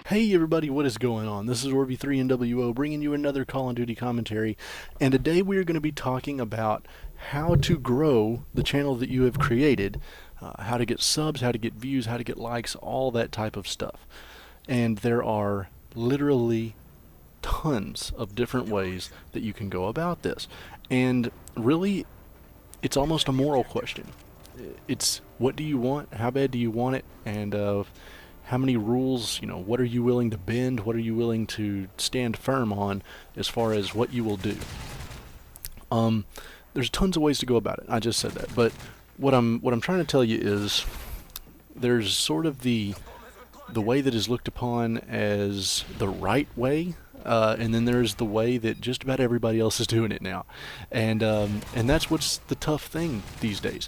Hey everybody, what is going on? This is MW3 NWO bringing you another Call of Duty commentary, and today we are going to be talking about how to grow the channel that you have created, how to get subs, how to get views, how to get likes, all that type of stuff. And there are literally tons of different ways that you can go about this. And really, it's almost a moral question. It's what do you want, how bad do you want it, and how many rules, what are you willing to bend, what are you willing to stand firm on as far as what you will do. There's tons of ways to go about it. I just said that, but what I'm trying to tell you is there's sort of the way that is looked upon as the right way, and then there's the way that just about everybody else is doing it now, and that's what's the tough thing these days.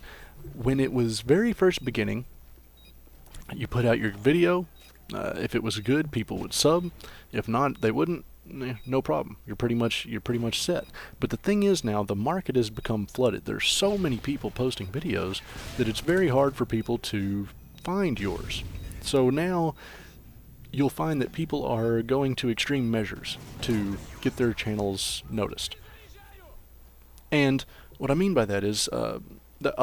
When it was very first beginning, you put out your video. If it was good, people would sub. If not, they wouldn't. No problem. You're pretty much set. But the thing is, now the market has become flooded. There's so many people posting videos that it's very hard for people to find yours. So now you'll find that people are going to extreme measures to get their channels noticed. And what I mean by that is a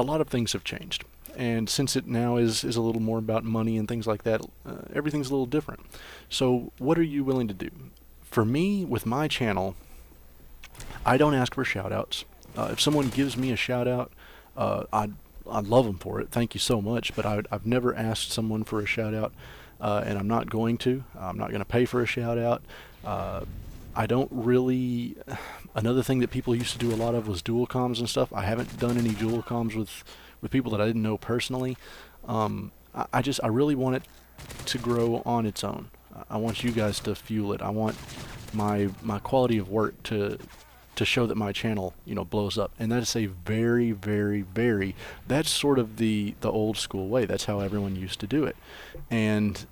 lot of things have changed. And since it now is a little more about money and things like that, everything's a little different. So what are you willing to do? For me, with my channel, I don't ask for shout-outs. If someone gives me a shout-out, I'd love them for it. Thank you so much. But I've never asked someone for a shout-out, and I'm not going to. I'm not going to pay for a shout-out. I don't really... Another thing that people used to do a lot of was dual comms and stuff. I haven't done any dual comms with people that I didn't know personally. I really want it to grow on its own. I want you guys to fuel it. I want my quality of work to show that my channel, blows up. And that's a very, very, very, that's sort of the old school way. That's how everyone used to do it. And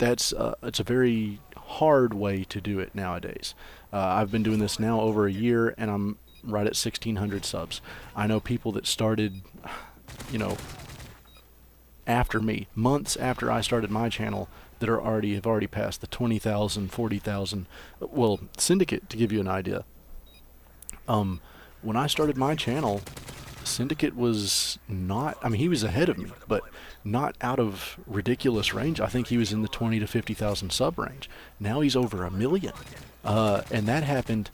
it's a very hard way to do it nowadays. I've been doing this now over a year, and I'm right at 1,600 subs. I know people that started, after me, months after I started my channel, that have already passed the 20,000, 40,000. Well, Syndicate, to give you an idea. When I started my channel, Syndicate was not, he was ahead of me, but not out of ridiculous range. I think he was in the 20 to 50,000 sub range. Now he's over 1 million. And that happened,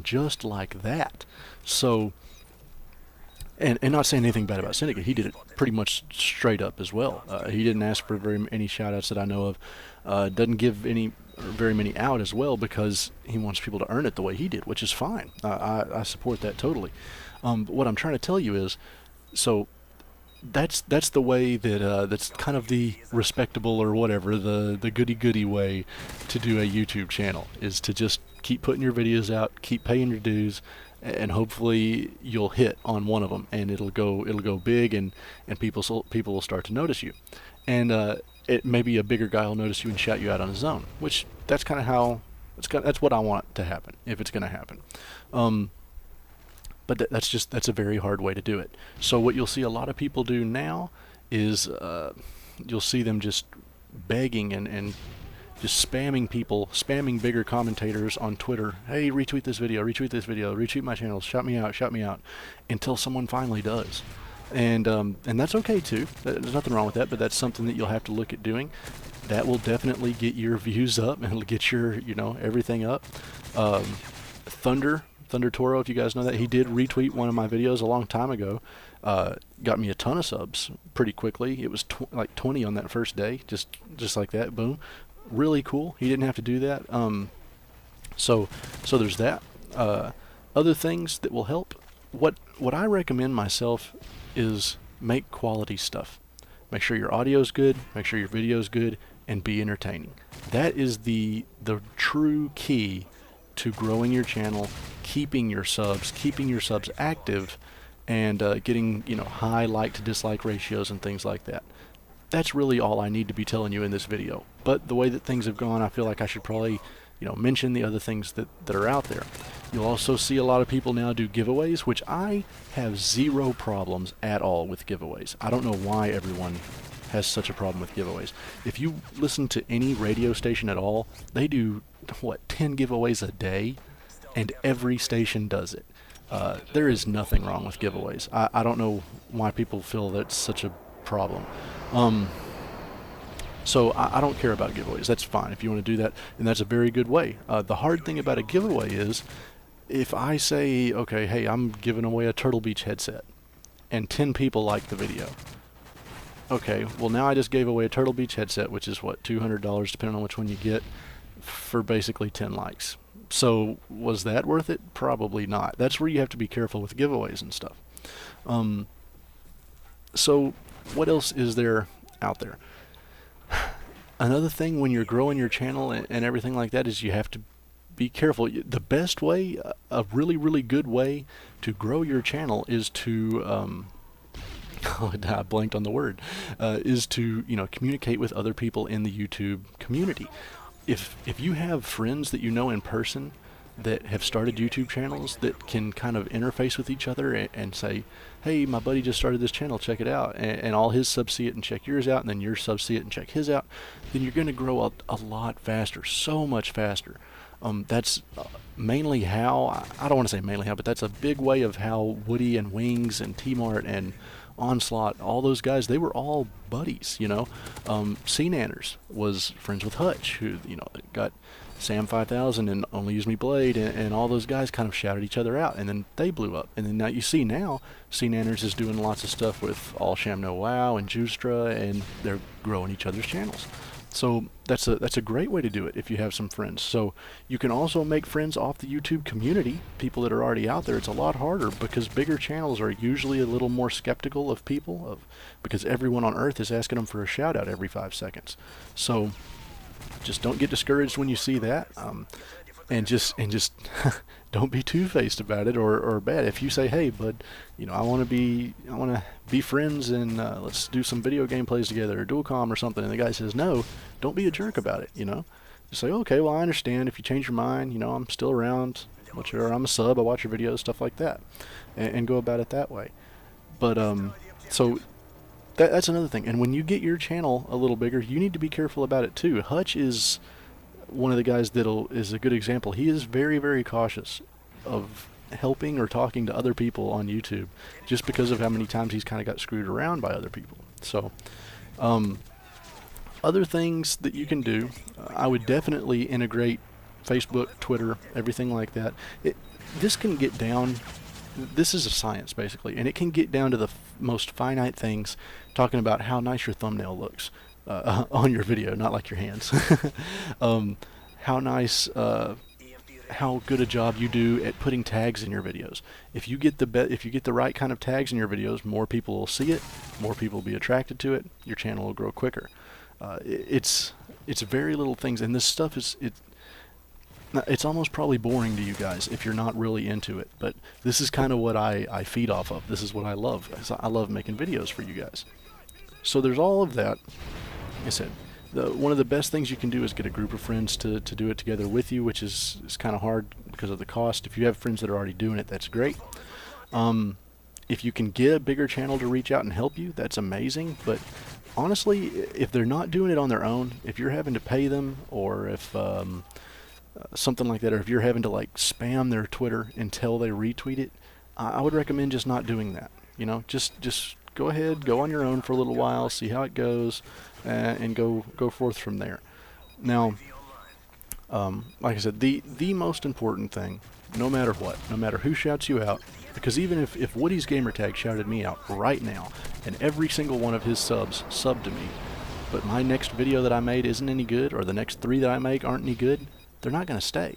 just like that. So, and not saying anything bad about Syndicate, he did it pretty much straight up as well. He didn't ask for any shout-outs that I know of. Doesn't give very many out as well, because he wants people to earn it the way he did, which is fine. I support that totally. But what I'm trying to tell you is, so that's the way that that's kind of the respectable, or whatever, the goody way to do a YouTube channel, is to just keep putting your videos out, keep paying your dues, and hopefully you'll hit on one of them, and it'll go big, and people will start to notice you. And it maybe a bigger guy will notice you and shout you out on his own, which that's kind of how that's what I want to happen, if it's going to happen. But that's a very hard way to do it. So what you'll see a lot of people do now is you'll see them just begging and just spamming bigger commentators on Twitter. Hey, retweet this video, retweet my channel, shout me out, until someone finally does. And that's okay too. There's nothing wrong with that, but that's something that you'll have to look at doing. That will definitely get your views up, and it'll get your, everything up. Thunder Toro, if you guys know that, he did retweet one of my videos a long time ago. Got me a ton of subs pretty quickly. It was like 20 on that first day, just like that, boom. Really cool. He didn't have to do that. So there's that. Other things that will help. What I recommend myself is make quality stuff. Make sure your audio's good, make sure your video's good, and be entertaining. That is the true key to growing your channel, keeping your subs active, and getting high like to dislike ratios and things like that. That's really all I need to be telling you in this video. But the way that things have gone, I feel like I should probably mention the other things that are out there. You'll also see a lot of people now do giveaways, which I have zero problems at all with giveaways. I don't know why everyone has such a problem with giveaways. If you listen to any radio station at all, they do, 10 giveaways a day, and every station does it. There is nothing wrong with giveaways. I don't know why people feel that's such a problem. So I don't care about giveaways. That's fine if you want to do that, and that's a very good way. The hard thing about a giveaway is if I say, okay, hey, I'm giving away a Turtle Beach headset, and 10 people like the video. Okay, well now I just gave away a Turtle Beach headset, which is what, $200 depending on which one you get, for basically 10 likes. So was that worth it? Probably not. That's where you have to be careful with giveaways and stuff. So what else is there out there? Another thing when you're growing your channel and everything like that is you have to be careful. The best way, a really, really good way to grow your channel is to, I blanked on the word, is to, communicate with other people in the YouTube community. If you have friends that you know in person that have started YouTube channels that can kind of interface with each other and say, hey, my buddy just started this channel, check it out, and all his subs see it and check yours out, and then your subs see it and check his out, then you're going to grow a lot faster, so much faster. That's mainly how, I don't want to say mainly how, but that's a big way of how Woody and Wings and T-Mart and Onslaught, all those guys, they were all buddies, C-Nanners was friends with Hutch, who, got Sam 5000 and Only Use Me Blade, and all those guys kind of shouted each other out, and then they blew up. And then now you see now, C-Nanners is doing lots of stuff with All Sham No Wow and Justra, and they're growing each other's channels. So that's a great way to do it if you have some friends. So you can also make friends off the YouTube community, people that are already out there. It's a lot harder because bigger channels are usually a little more skeptical of people, because everyone on Earth is asking them for a shout out every 5 seconds. So just don't get discouraged when you see that, and just don't be two-faced about it or bad. If you say, hey bud, I want to be friends and let's do some video game plays together or dual com or something, and the guy says no, don't be a jerk about it. Just say, okay, well I understand. If you change your mind, I'm still around, or I'm a sub, I watch your videos, stuff like that, and go about it that way. But so that's another thing. And when you get your channel a little bigger, you need to be careful about it too. Hutch is one of the guys is a good example. He is very, very cautious of helping or talking to other people on YouTube, just because of how many times he's kind of got screwed around by other people. So other things that you can do, I would definitely integrate Facebook, Twitter, everything like that. This can get down, this is a science basically, and it can get down to the most finite things, talking about how nice your thumbnail looks on your video, not like your hands. How nice, how good a job you do at putting tags in your videos. If you get the right kind of tags in your videos, more people will see it, more people will be attracted to it, your channel will grow quicker. It's very little things, and this stuff it's almost probably boring to you guys if you're not really into it, but this is kind of what I feed off of. This is what I love. I love making videos for you guys. So there's all of that. Like I said, one of the best things you can do is get a group of friends to do it together with you, which is kind of hard because of the cost. If you have friends that are already doing it, that's great. If you can get a bigger channel to reach out and help you, that's amazing. But honestly, if they're not doing it on their own, if you're having to pay them, or if something like that, or if you're having to like spam their Twitter until they retweet it, I would recommend just not doing that. Just go ahead, go on your own for a little while, see how it goes, and go forth from there. Now, like I said, the most important thing, no matter what, no matter who shouts you out, because even if Woody's gamertag shouted me out right now, and every single one of his subs subbed to me, but my next video that I made isn't any good, or the next 3 that I make aren't any good, they're not going to stay.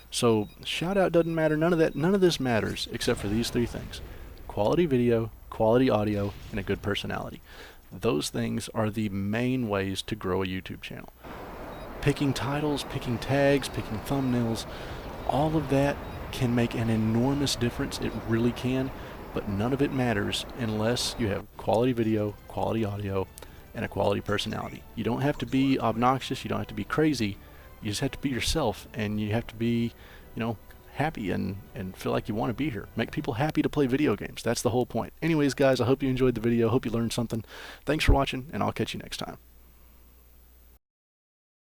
So shout out doesn't matter. None of this matters except for these 3 things: quality video, quality audio, and a good personality. Those things are the main ways to grow a YouTube channel. Picking titles, picking tags, picking thumbnails, all of that can make an enormous difference. It really can, but none of it matters unless you have quality video, quality audio, and a quality personality. You don't have to be obnoxious, you don't have to be crazy, You just have to be yourself, and you have to be, you know, happy and feel like you want to be here. Make people happy to play video games. That's the whole point. Anyways, guys, I hope you enjoyed the video. Hope you learned something. Thanks for watching, and I'll catch you next time.